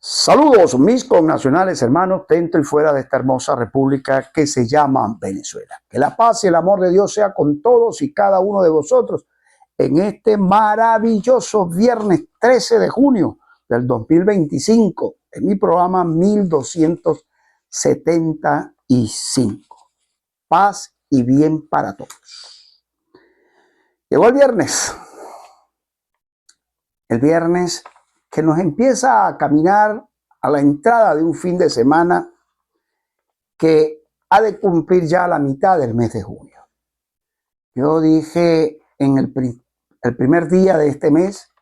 Saludos mis connacionales, hermanos, dentro y fuera de esta hermosa república que se llama Venezuela. Que la paz y el amor de Dios sea con todos y cada uno de vosotros en este maravilloso viernes 13 de junio del 2025, en mi programa 1275. Paz y bien para todos. Llegó el viernes que nos empieza a caminar a la entrada de un fin de semana que ha de cumplir ya la mitad del mes de junio. Yo dije en el primer día de este mes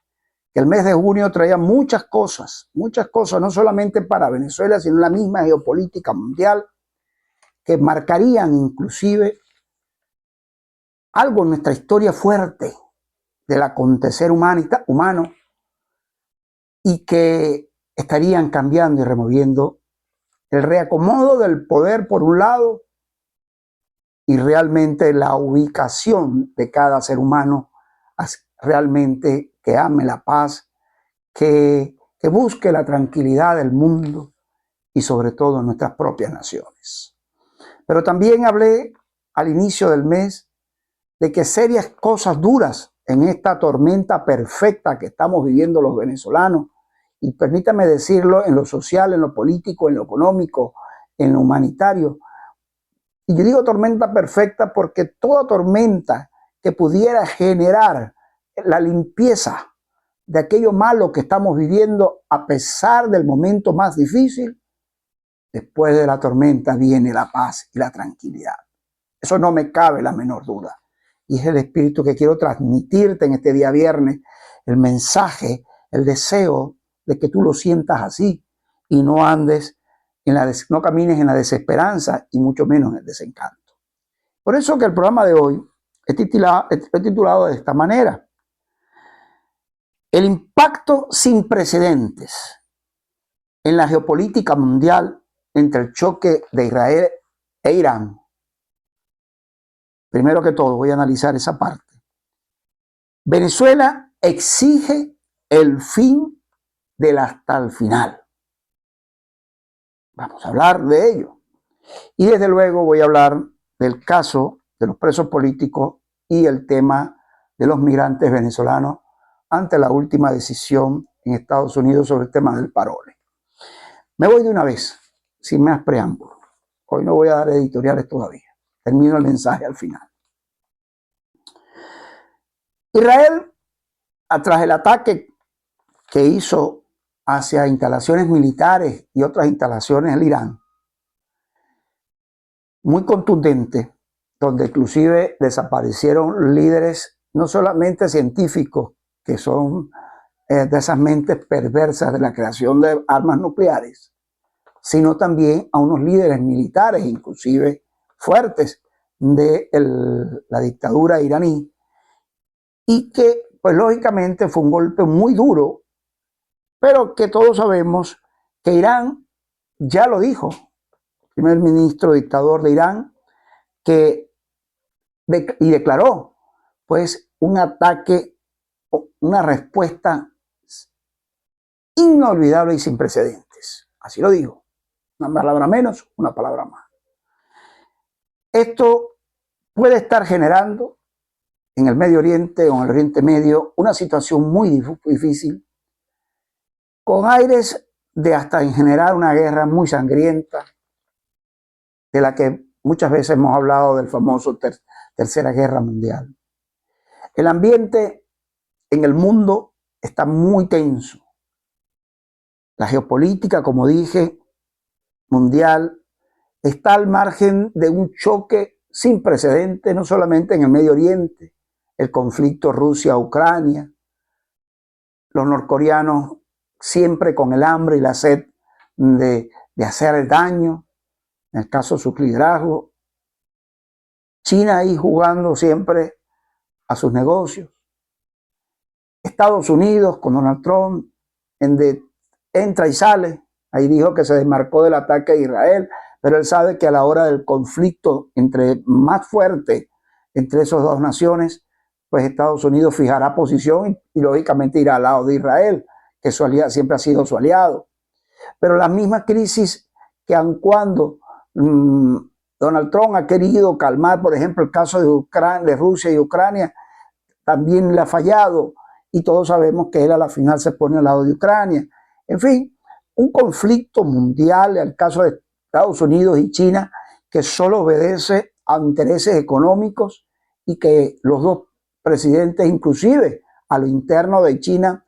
que el mes de junio traía muchas cosas, no solamente para Venezuela, sino la misma geopolítica mundial, que marcarían inclusive algo en nuestra historia fuerte del acontecer humano, y que estarían cambiando y removiendo el reacomodo del poder por un lado y realmente la ubicación de cada ser humano realmente que ame la paz, que busque la tranquilidad del mundo y sobre todo en nuestras propias naciones. Pero también hablé al inicio del mes de que serias cosas duras en esta tormenta perfecta que estamos viviendo los venezolanos, y permítame decirlo, en lo social, en lo político, en lo económico, en lo humanitario. Y yo digo tormenta perfecta porque toda tormenta que pudiera generar la limpieza de aquello malo que estamos viviendo, a pesar del momento más difícil, después de la tormenta viene la paz y la tranquilidad. Eso no me cabe la menor duda. Y es el espíritu que quiero transmitirte en este día viernes, el mensaje, el deseo de que tú lo sientas así y no andes no camines en la desesperanza y mucho menos en el desencanto. Por eso que el programa de hoy he titulado de esta manera: el impacto sin precedentes en la geopolítica mundial entre el choque de Israel e Irán. Primero que todo voy a analizar esa parte. Venezuela exige el fin hasta el final. Vamos a hablar de ello. Y desde luego voy a hablar del caso de los presos políticos y el tema de los migrantes venezolanos ante la última decisión en Estados Unidos sobre el tema del parole. Me voy de una vez, sin más preámbulo. Hoy no voy a dar editoriales todavía. Termino el mensaje al final. Israel, tras el ataque que hizo hacia instalaciones militares y otras instalaciones en Irán, muy contundente, donde inclusive desaparecieron líderes, no solamente científicos, que son de esas mentes perversas de la creación de armas nucleares, sino también a unos líderes militares, inclusive fuertes, de la dictadura iraní, y que pues lógicamente fue un golpe muy duro, pero que todos sabemos que Irán ya lo dijo, el primer ministro dictador de Irán, y declaró pues un ataque, una respuesta inolvidable y sin precedentes. Así lo dijo. Una palabra menos, una palabra más. Esto puede estar generando en el Medio Oriente o en el Oriente Medio una situación muy difícil, con aires de hasta en generar una guerra muy sangrienta, de la que muchas veces hemos hablado, del famoso Tercera Guerra Mundial. El ambiente en el mundo está muy tenso. La geopolítica, como dije, mundial, está al margen de un choque sin precedentes, no solamente en el Medio Oriente, el conflicto Rusia-Ucrania, los norcoreanos siempre con el hambre y la sed de hacer el daño, en el caso de su liderazgo, China ahí jugando siempre a sus negocios, Estados Unidos con Donald Trump, entra y sale. Ahí dijo que se desmarcó del ataque de Israel, pero él sabe que a la hora del conflicto más fuerte entre esas dos naciones, pues Estados Unidos fijará posición y lógicamente irá al lado de Israel, que siempre ha sido su aliado. pero la misma crisis que aun cuando Donald Trump ha querido calmar, por ejemplo, el caso de Rusia y Ucrania, también le ha fallado, y todos sabemos que él a la final se pone al lado de Ucrania. En fin, un conflicto mundial, el caso de Estados Unidos y China, que solo obedece a intereses económicos, y que los dos presidentes, inclusive a lo interno de China,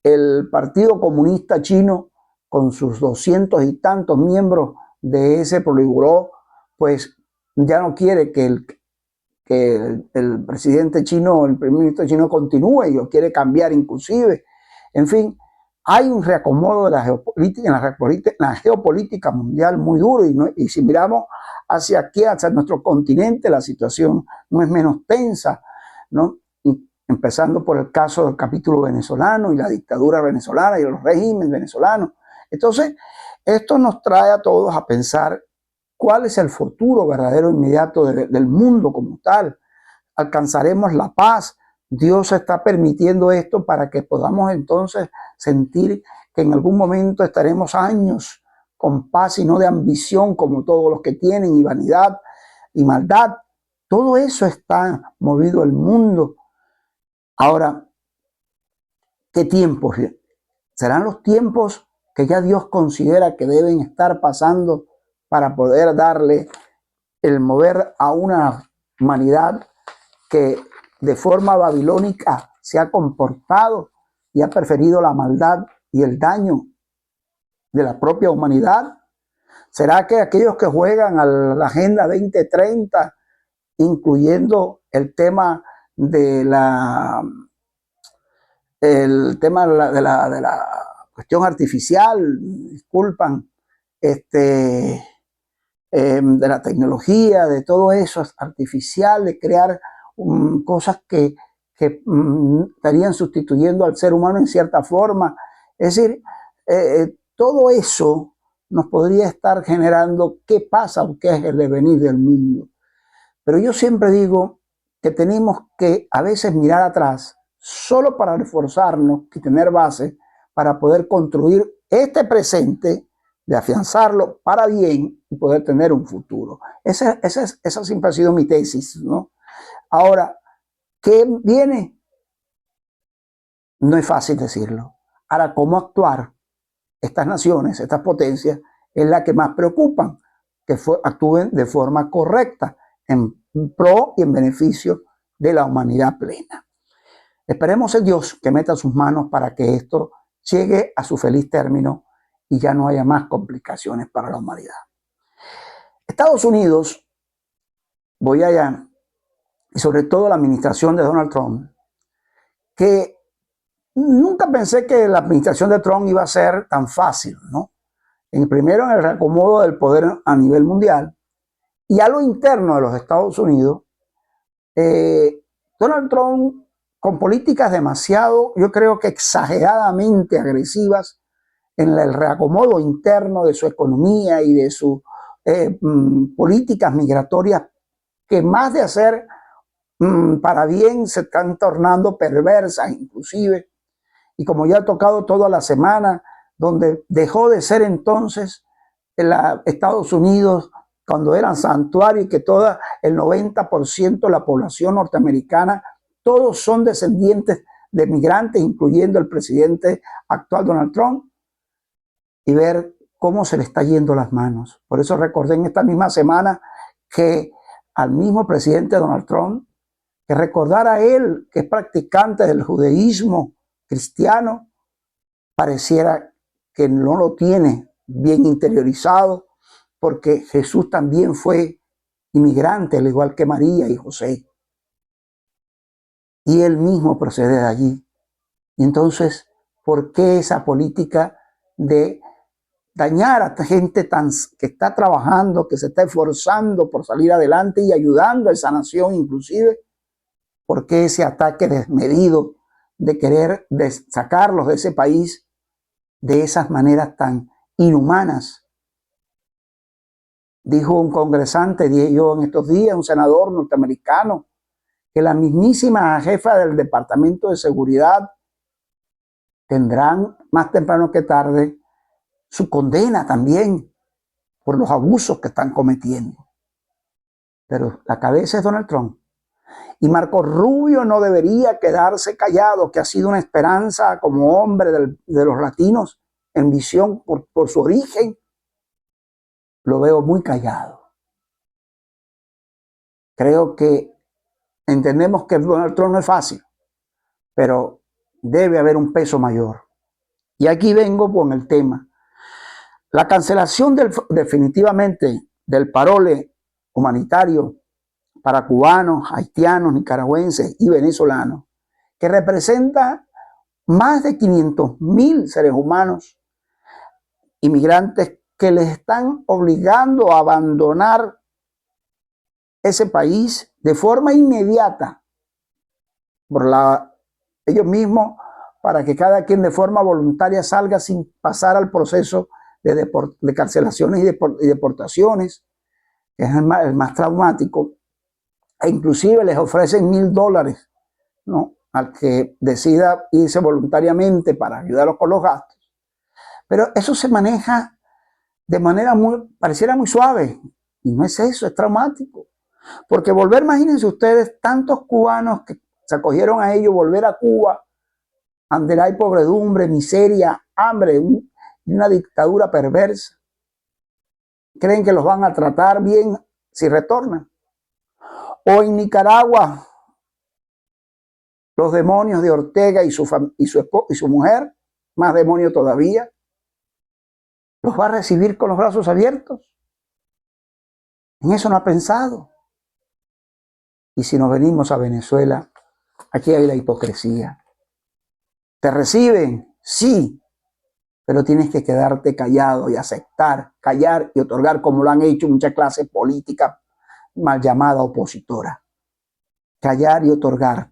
el Partido Comunista Chino, con sus 200 y tantos miembros de ese Politburó, pues ya no quiere que el presidente chino, el primer ministro chino continúe, y lo quiere cambiar inclusive. En fin, hay un reacomodo de la geopolítica mundial muy duro, y si miramos hacia aquí, hacia nuestro continente, la situación no es menos tensa, ¿no? Empezando por el caso del capítulo venezolano y la dictadura venezolana y los regímenes venezolanos. Entonces, esto nos trae a todos a pensar cuál es el futuro verdadero inmediato del mundo como tal. ¿Alcanzaremos la paz? Dios está permitiendo esto para que podamos entonces sentir que en algún momento estaremos años con paz y no de ambición como todos los que tienen, y vanidad y maldad. Todo eso está movido el mundo. Ahora, ¿qué tiempos? ¿Serán los tiempos que ya Dios considera que deben estar pasando para poder darle el mover a una humanidad que de forma babilónica se ha comportado y ha preferido la maldad y el daño de la propia humanidad? ¿Será que aquellos que juegan a la Agenda 2030, incluyendo el tema de la cuestión artificial, disculpan, de la tecnología, de todo eso artificial, de crear cosas que estarían sustituyendo al ser humano en cierta forma? Es decir, todo eso nos podría estar generando qué pasa o qué es el devenir del mundo. Pero yo siempre digo que tenemos que a veces mirar atrás solo para reforzarnos y tener base para poder construir este presente, de afianzarlo para bien y poder tener un futuro. Esa siempre ha sido mi tesis, ¿no? Ahora, ¿qué viene? No es fácil decirlo. Ahora, ¿cómo actuar? Estas naciones, estas potencias, es la que más preocupan, que actúen de forma correcta, en pro y en beneficio de la humanidad plena. Esperemos en Dios que meta sus manos para que esto llegue a su feliz término y ya no haya más complicaciones para la humanidad. Estados Unidos, voy allá, y sobre todo la administración de Donald Trump, que nunca pensé que la administración de Trump iba a ser tan fácil, ¿no? Primero en el reacomodo del poder a nivel mundial, y a lo interno de los Estados Unidos, Donald Trump, con políticas demasiado, yo creo que exageradamente agresivas en el reacomodo interno de su economía y de sus políticas migratorias, que más de hacer para bien se están tornando perversas inclusive. Y como ya he tocado toda la semana, donde dejó de ser entonces Estados Unidos cuando eran santuario, y que toda el 90% de la población norteamericana, todos son descendientes de migrantes, incluyendo el presidente actual Donald Trump, y ver cómo se le está yendo las manos. Por eso recordé en esta misma semana que al mismo presidente Donald Trump, que recordar a él, que es practicante del judaísmo cristiano, pareciera que no lo tiene bien interiorizado, porque Jesús también fue inmigrante, al igual que María y José. Y él mismo procede de allí. Y entonces, ¿por qué esa política de dañar a gente que está trabajando, que se está esforzando por salir adelante y ayudando a esa nación inclusive? ¿Por qué ese ataque desmedido de querer sacarlos de ese país de esas maneras tan inhumanas? Dijo un congresante, dije yo en estos días, un senador norteamericano, que la mismísima jefa del Departamento de Seguridad tendrán más temprano que tarde su condena también por los abusos que están cometiendo. Pero la cabeza es Donald Trump. Y Marco Rubio no debería quedarse callado, que ha sido una esperanza como hombre de los latinos en visión por su origen. Lo veo muy callado. Creo que entendemos que Donald Trump no es fácil, pero debe haber un peso mayor. Y aquí vengo con el tema. La cancelación definitivamente del parole humanitario para cubanos, haitianos, nicaragüenses y venezolanos, que representa más de 500.000 seres humanos, inmigrantes que les están obligando a abandonar ese país de forma inmediata por ellos mismos, para que cada quien de forma voluntaria salga sin pasar al proceso de cancelaciones y deportaciones, que es el más traumático. E inclusive les ofrecen $1,000, ¿no?, al que decida irse voluntariamente para ayudarlos con los gastos. Pero eso se maneja de manera pareciera muy suave, y no es eso, es traumático. Porque imagínense ustedes, tantos cubanos que se acogieron a ellos, volver a Cuba, donde hay pobredumbre, miseria, hambre y una dictadura perversa. ¿Creen que los van a tratar bien si retornan? O en Nicaragua, los demonios de Ortega y su mujer, más demonio todavía, ¿los va a recibir con los brazos abiertos? En eso no ha pensado. Y si nos venimos a Venezuela, aquí hay la hipocresía. ¿Te reciben? Sí, pero tienes que quedarte callado y aceptar, callar y otorgar, como lo han hecho muchas clases políticas mal llamada opositora. Callar y otorgar.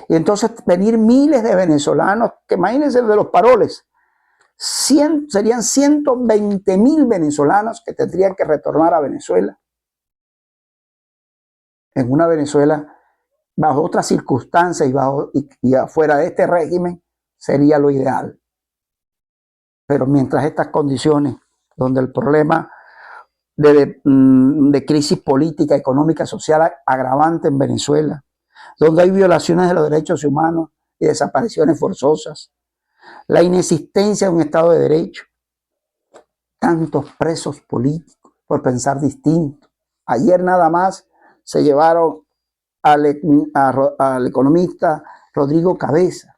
Y entonces venir miles de venezolanos, que imagínense de los paroles, serían 120.000 venezolanos que tendrían que retornar a Venezuela. En una Venezuela bajo otras circunstancias y afuera de este régimen sería lo ideal. Pero mientras estas condiciones, donde el problema de crisis política, económica, social agravante en Venezuela, donde hay violaciones de los derechos humanos y desapariciones forzosas, la inexistencia de un Estado de Derecho, tantos presos políticos por pensar distinto. Ayer nada más se llevaron al economista Rodrigo Cabeza.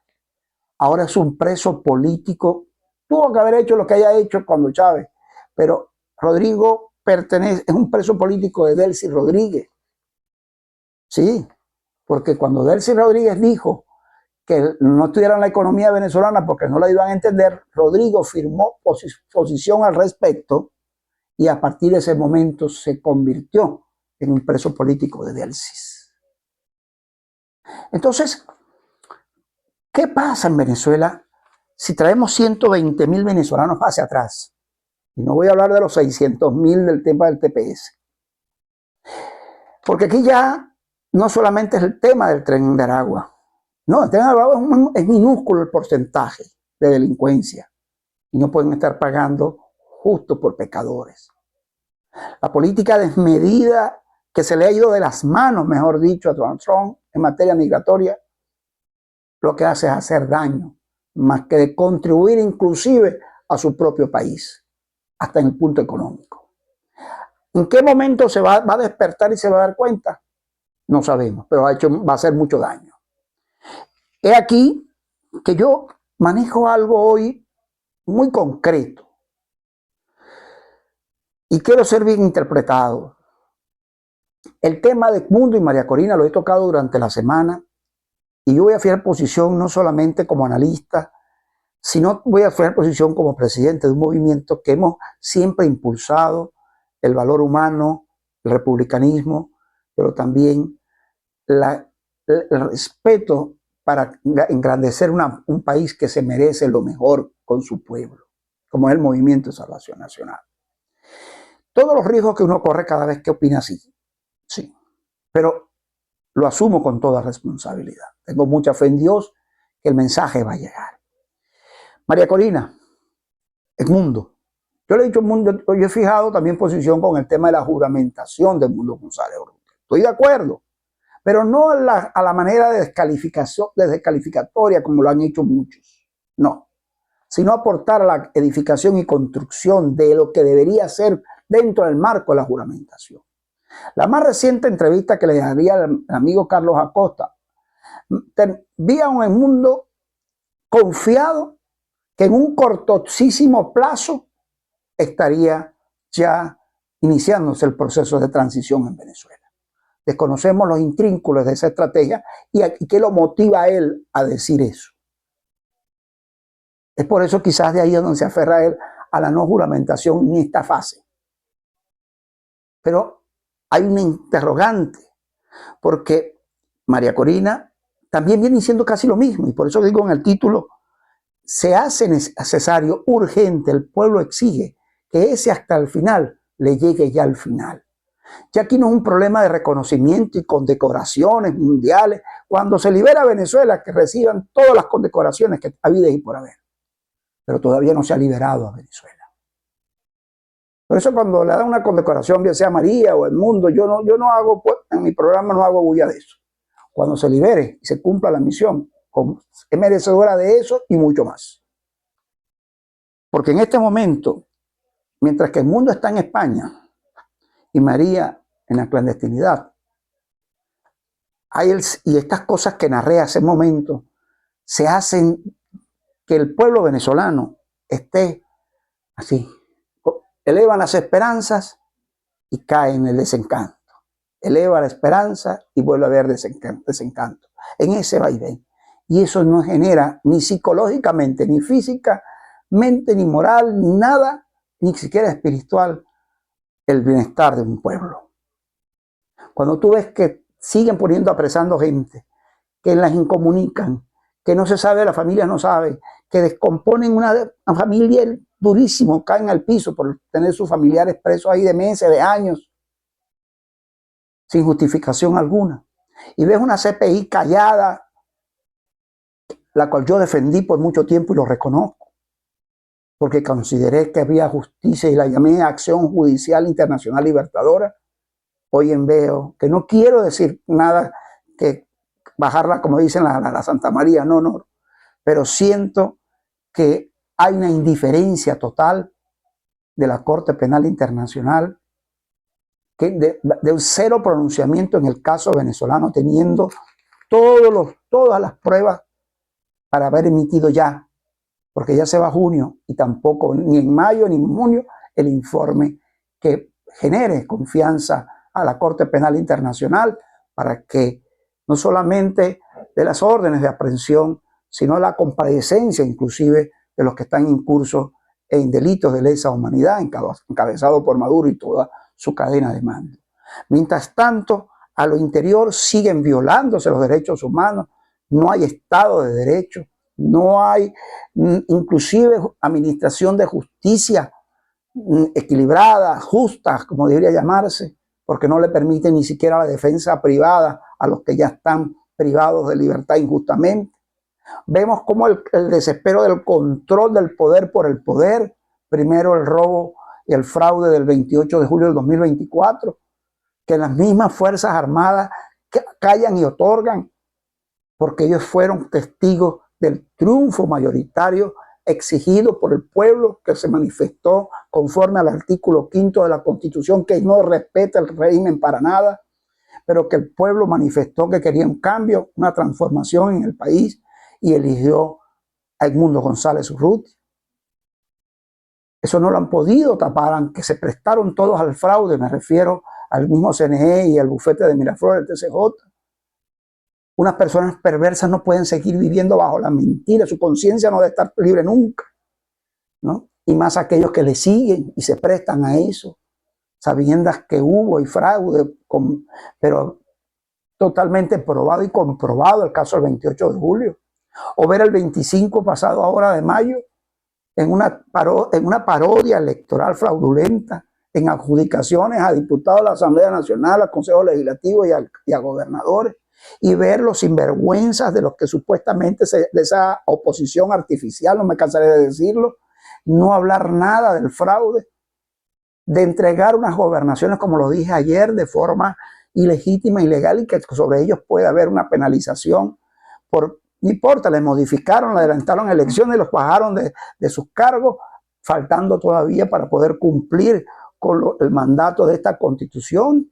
Ahora es un preso político. Tuvo que haber hecho lo que haya hecho cuando Chávez, pero Rodrigo es un preso político de Delcy Rodríguez. Sí, porque cuando Delcy Rodríguez dijo que no estudiaran la economía venezolana porque no la iban a entender, Rodrigo firmó posición al respecto y a partir de ese momento se convirtió en un preso político de Delcy. Entonces, ¿qué pasa en Venezuela si traemos 120.000 venezolanos hacia atrás? Y no voy a hablar de los 600.000 del tema del TPS. Porque aquí ya no solamente es el tema del Tren de Aragua. No, el Tren de Aragua es minúsculo el porcentaje de delincuencia. Y no pueden estar pagando justo por pecadores. La política desmedida que se le ha ido de las manos, mejor dicho, a Donald Trump en materia migratoria, lo que hace es hacer daño, más que de contribuir inclusive a su propio país, hasta en el punto económico. ¿En qué momento se va a despertar y se va a dar cuenta? No sabemos, pero va a hacer mucho daño. He aquí que yo manejo algo hoy muy concreto y quiero ser bien interpretado. El tema de Edmundo y María Corina lo he tocado durante la semana y yo voy a fijar posición no solamente como analista, sino voy a fijar posición como presidente de un movimiento que hemos siempre impulsado el valor humano, el republicanismo, pero también el respeto para engrandecer un país que se merece lo mejor con su pueblo, como es el Movimiento de Salvación Nacional. Todos los riesgos que uno corre cada vez que opina así, sí, pero lo asumo con toda responsabilidad. Tengo mucha fe en Dios que el mensaje va a llegar. María Corina, Edmundo. Yo le he dicho Edmundo, yo he fijado también posición con el tema de la juramentación de Edmundo González Urrutia. Estoy de acuerdo, pero no a la manera de descalificación, de descalificatoria como lo han hecho muchos. No, sino aportar a la edificación y construcción de lo que debería ser dentro del marco de la juramentación. La más reciente entrevista que le daría al amigo Carlos Acosta, vi a un Edmundo confiado que en un cortosísimo plazo estaría ya iniciándose el proceso de transición en Venezuela. Desconocemos los intrínculos de esa estrategia y qué lo motiva a él a decir eso. Es por eso quizás de ahí es donde se aferra él a la no juramentación en esta fase. Pero hay una interrogante, porque María Corina también viene diciendo casi lo mismo, y por eso digo en el título, se hace necesario, urgente, el pueblo exige que ese hasta el final le llegue ya al final. Ya aquí no es un problema de reconocimiento y condecoraciones mundiales, cuando se libera Venezuela, que reciban todas las condecoraciones que habidas y por haber, pero todavía no se ha liberado a Venezuela. Por eso cuando le dan una condecoración, bien sea María o Edmundo, yo no hago, en mi programa no hago bulla de eso. Cuando se libere y se cumpla la misión, es merecedora de eso y mucho más. Porque en este momento, mientras que el mundo está en España y María en la clandestinidad, y estas cosas que narré hace un momento, se hacen que el pueblo venezolano esté así. Elevan las esperanzas y cae en el desencanto. Eleva la esperanza y vuelve a haber desencanto. En ese vaivén. Y eso no genera ni psicológicamente, ni físicamente, ni moral, ni nada, ni siquiera espiritual, el bienestar de un pueblo. Cuando tú ves que siguen poniendo, apresando gente, que las incomunican, que no se sabe, la familia no sabe, que descomponen una familia durísimo, caen al piso por tener sus familiares presos ahí de meses, de años, sin justificación alguna. Y ves una CPI callada, la cual yo defendí por mucho tiempo y lo reconozco, porque consideré que había justicia y la llamé Acción Judicial Internacional Libertadora. Hoy en veo que no quiero decir nada que bajarla, como dicen la Santa María, no, pero siento que hay una indiferencia total de la Corte Penal Internacional, de un cero pronunciamiento en el caso venezolano, teniendo todas las pruebas para haber emitido ya, porque ya se va junio y tampoco ni en mayo ni en junio el informe que genere confianza a la Corte Penal Internacional para que no solamente de las órdenes de aprehensión, sino la comparecencia inclusive de los que están incursos en delitos de lesa humanidad, encabezado por Maduro y toda su cadena de mando. Mientras tanto, a lo interior siguen violándose los derechos humanos, no hay Estado de Derecho, no hay inclusive administración de justicia equilibrada, justa, como debería llamarse, porque no le permite ni siquiera la defensa privada a los que ya están privados de libertad injustamente. Vemos cómo el desespero del control del poder por el poder, primero el robo y el fraude del 28 de julio del 2024, que las mismas Fuerzas Armadas callan y otorgan, porque ellos fueron testigos del triunfo mayoritario exigido por el pueblo que se manifestó conforme al artículo 5 de la Constitución, que no respeta el régimen para nada, pero que el pueblo manifestó que quería un cambio, una transformación en el país y eligió a Edmundo González Urrutia. Eso no lo han podido tapar, aunque se prestaron todos al fraude, me refiero al mismo CNE y al bufete de Miraflores, el TCJ. Unas personas perversas no pueden seguir viviendo bajo la mentira, su conciencia no debe estar libre nunca, ¿no? Y más aquellos que le siguen y se prestan a eso, sabiendo que hubo y fraude, pero totalmente probado y comprobado el caso del 28 de julio. O ver el 25 pasado ahora de mayo en una parodia electoral fraudulenta, en adjudicaciones a diputados de la Asamblea Nacional, al Consejo Legislativo y a gobernadores, y ver los sinvergüenzas de los que supuestamente de esa oposición artificial, no me cansaré de decirlo, no hablar nada del fraude, de entregar unas gobernaciones, como lo dije ayer, de forma ilegítima, ilegal, y que sobre ellos puede haber una penalización. No importa, les modificaron, le adelantaron elecciones, los bajaron de sus cargos, faltando todavía para poder cumplir con el mandato de esta Constitución,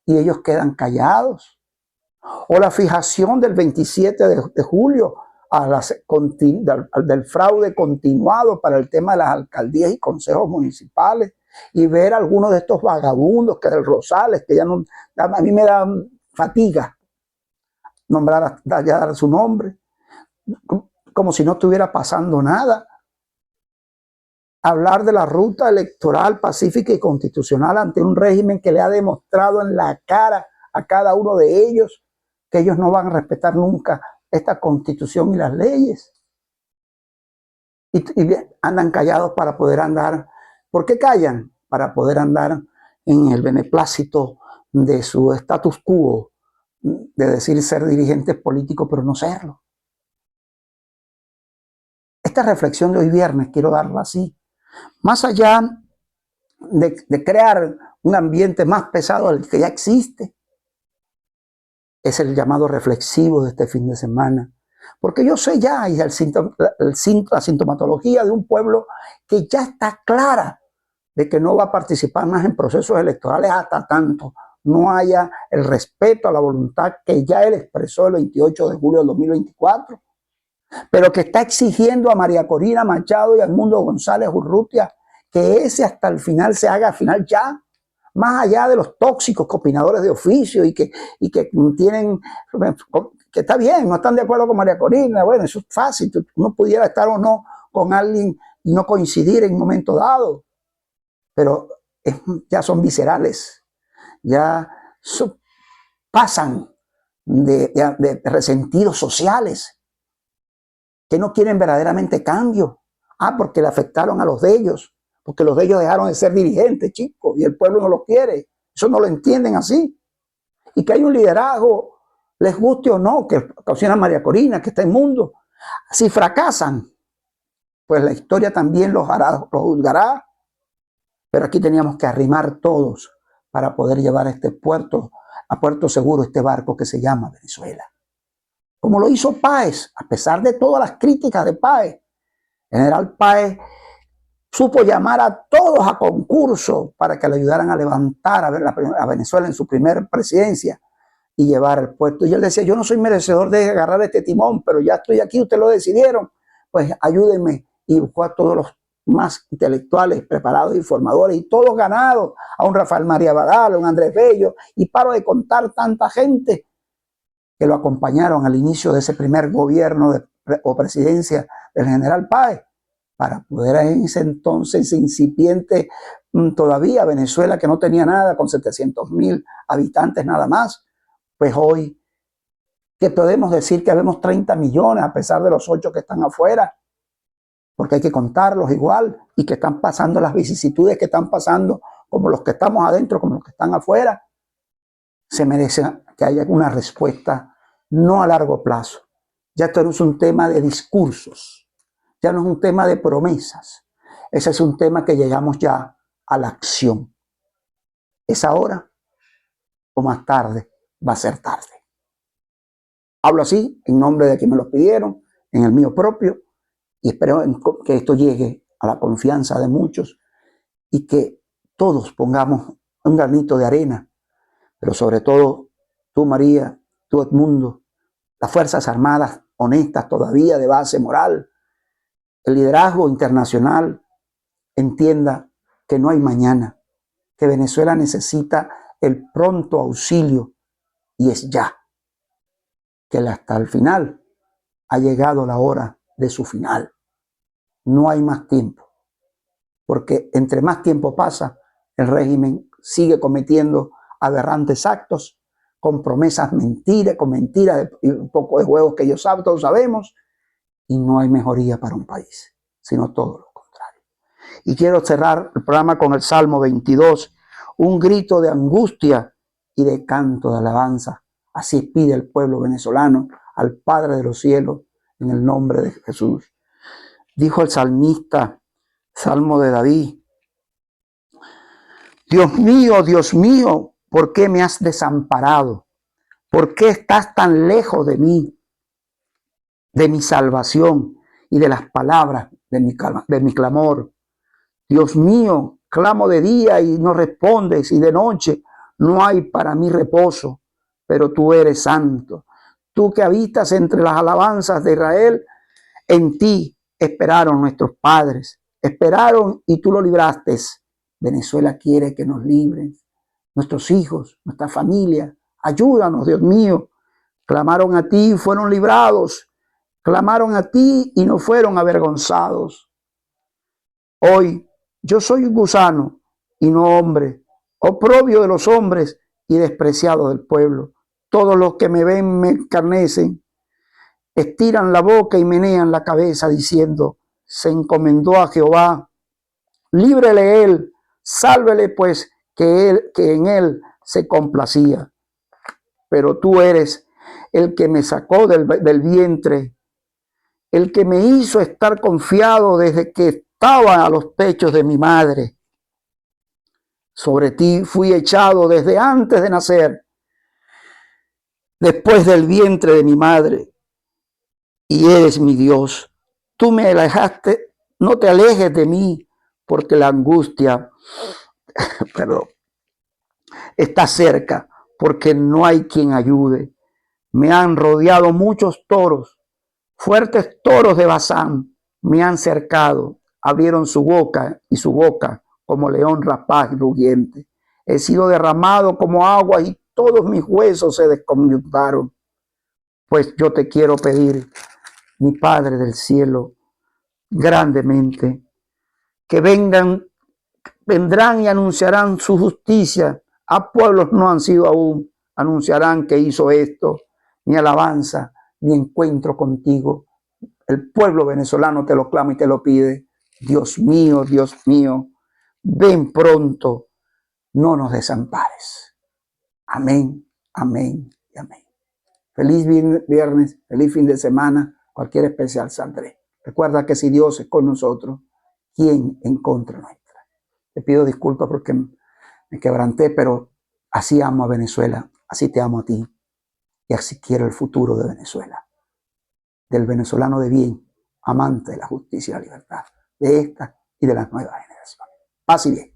y ellos quedan callados. O la fijación del 27 de julio del fraude continuado para el tema de las alcaldías y consejos municipales, y ver a algunos de estos vagabundos que del Rosales, que ya no, a mí me da fatiga nombrar, ya dar su nombre, como si no estuviera pasando nada. Hablar de la ruta electoral pacífica y constitucional ante un régimen que le ha demostrado en la cara a cada uno de ellos que ellos no van a respetar nunca esta Constitución y las leyes. Y andan callados para poder andar. ¿Por qué callan? Para poder andar en el beneplácito de su status quo, de decir ser dirigentes políticos, pero no serlo. Esta reflexión de hoy viernes quiero darla así. Más allá de crear un ambiente más pesado del que ya existe, es el llamado reflexivo de este fin de semana. Porque yo sé ya, y la sintomatología de un pueblo que ya está clara de que no va a participar más en procesos electorales hasta tanto no haya el respeto a la voluntad que ya él expresó el 28 de julio del 2024, pero que está exigiendo a María Corina Machado y a Edmundo González Urrutia que ese hasta el final se haga al final ya, más allá de los tóxicos opinadores de oficio y que tienen, que está bien, no están de acuerdo con María Corina, bueno, eso es fácil, uno pudiera estar o no con alguien y no coincidir en un momento dado, pero ya son viscerales, ya pasan de resentidos sociales, que no quieren verdaderamente cambio. Porque le afectaron a los de ellos, porque los de ellos dejaron de ser dirigentes, chicos, y el pueblo no los quiere. Eso no lo entienden así. Y que hay un liderazgo, les guste o no, que ocasiona María Corina, que está inmundo. Si fracasan, pues la historia también los juzgará. Pero aquí teníamos que arrimar todos para poder llevar a puerto seguro este barco que se llama Venezuela. Como lo hizo Páez, a pesar de todas las críticas de Páez. General Páez supo llamar a todos a concurso para que le ayudaran a levantar a Venezuela en su primera presidencia y llevar el puerto. Y él decía, yo no soy merecedor de agarrar este timón, pero ya estoy aquí, ustedes lo decidieron, pues ayúdenme. Y buscó a todos los más intelectuales, preparados y formadores, y todos ganados, a un Rafael María Badal, a un Andrés Bello, y paro de contar tanta gente que lo acompañaron al inicio de ese primer gobierno o presidencia del general Páez, para poder en ese entonces incipiente todavía Venezuela, que no tenía nada, con 700,000 habitantes nada más, pues hoy que podemos decir que habemos 30 millones a pesar de los 8 que están afuera, porque hay que contarlos igual, y que están pasando las vicisitudes que están pasando, como los que estamos adentro, como los que están afuera. Se merece que haya una respuesta no a largo plazo. Ya esto no es un tema de discursos, ya no es un tema de promesas, ese es un tema que llegamos ya a la acción. ¿Es ahora o más tarde? Va a ser tarde. Hablo así en nombre de quienes me lo pidieron, en el mío propio, y espero que esto llegue a la confianza de muchos y que todos pongamos un granito de arena, pero sobre todo tú, María, tú, Edmundo, las Fuerzas Armadas honestas todavía de base moral, el liderazgo internacional entienda que no hay mañana, que Venezuela necesita el pronto auxilio y es ya, que hasta el final ha llegado la hora de su final. No hay más tiempo, porque entre más tiempo pasa, el régimen sigue cometiendo aberrantes actos, con promesas mentiras, con mentiras y un poco de juegos que ellos saben, todos sabemos, y no hay mejoría para un país, sino todo lo contrario. Y quiero cerrar el programa con el Salmo 22, un grito de angustia y de canto de alabanza. Así pide el pueblo venezolano al Padre de los cielos en el nombre de Jesús. Dijo el salmista, Salmo de David. Dios mío, ¿por qué me has desamparado? ¿Por qué estás tan lejos de mí, de mi salvación y de las palabras de mi clamor? Dios mío, clamo de día y no respondes, y de noche no hay para mí reposo, pero tú eres santo. Tú que habitas entre las alabanzas de Israel, en ti esperaron nuestros padres, esperaron y tú lo libraste. Venezuela quiere que nos libren, nuestros hijos, nuestra familia. Ayúdanos, Dios mío. Clamaron a ti y fueron librados. Clamaron a ti y no fueron avergonzados. Hoy yo soy un gusano y no hombre, oprobio de los hombres y despreciado del pueblo. Todos los que me ven me escarnecen, estiran la boca y menean la cabeza diciendo, se encomendó a Jehová, líbrele él, sálvele pues que en él se complacía. Pero tú eres el que me sacó del vientre, el que me hizo estar confiado desde que estaba a los pechos de mi madre. Sobre ti fui echado desde antes de nacer, después del vientre de mi madre, y eres mi Dios. Tú me alejaste, no te alejes de mí, porque la angustia, perdón, está cerca, porque no hay quien ayude. Me han rodeado muchos toros, fuertes toros de Basán, me han cercado, abrieron su boca como león rapaz y rugiente. He sido derramado como agua y todos mis huesos se descoyuntaron. Pues yo te quiero pedir, mi Padre del cielo, grandemente, que vendrán y anunciarán su justicia. A pueblos no han sido aún, anunciarán que hizo esto, mi alabanza, mi encuentro contigo. El pueblo venezolano te lo clama y te lo pide. Dios mío, ven pronto, no nos desampares. Amén, amén y amén. Feliz viernes, feliz fin de semana, cualquier especial saldré. Recuerda que si Dios es con nosotros, ¿quién en contra nuestra? Te pido disculpas porque me quebranté, pero así amo a Venezuela, así te amo a ti y así quiero el futuro de Venezuela, del venezolano de bien, amante de la justicia y la libertad, de esta y de las nuevas generaciones. Paz y bien.